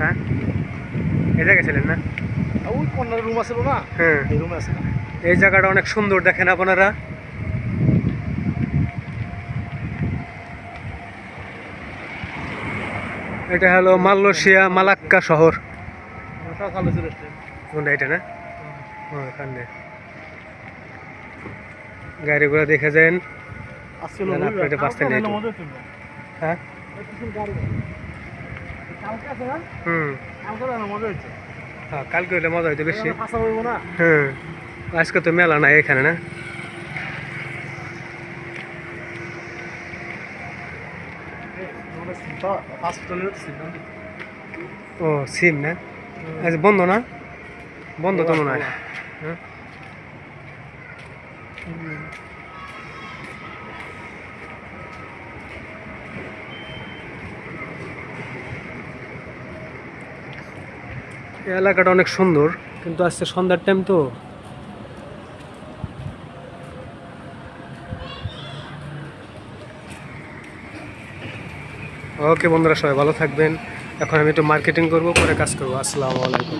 হ্যাঁ এই জায়গায় ছিলেন না? ওই কর্নার রুম আছে না, হ্যাঁ এই রুমে আছে। এই জায়গাটা অনেক সুন্দর, দেখেন আপনারা। এটা হলো মালয়েশিয়া মালাক্কা শহর। ওটা ভালো ছিল রেস্টুরেন্ট। কোনটা এটা না? ওখানে গাড়িগুলো দেখে যান। আজকে এটা বাস স্ট্যান্ড। হ্যাঁ হুম হ্যাঁ কালকে হইলে মজা হইতো বেশি। হ্যাঁ আজকে তো মেলা নাই এখানে না? ও সিম না? আজ বন্ধ না? বন্ধ তো মনে হয়। হ্যাঁ এই এলাকাটা অনেক সুন্দর, কিন্তু আজকে সন্ধ্যার টাইম তো। ওকে বন্ধুরা, সবাই ভালো থাকবেন। এখন আমি একটু মার্কেটিং করবো, পরে কাজ করবো। আসসালামু আলাইকুম।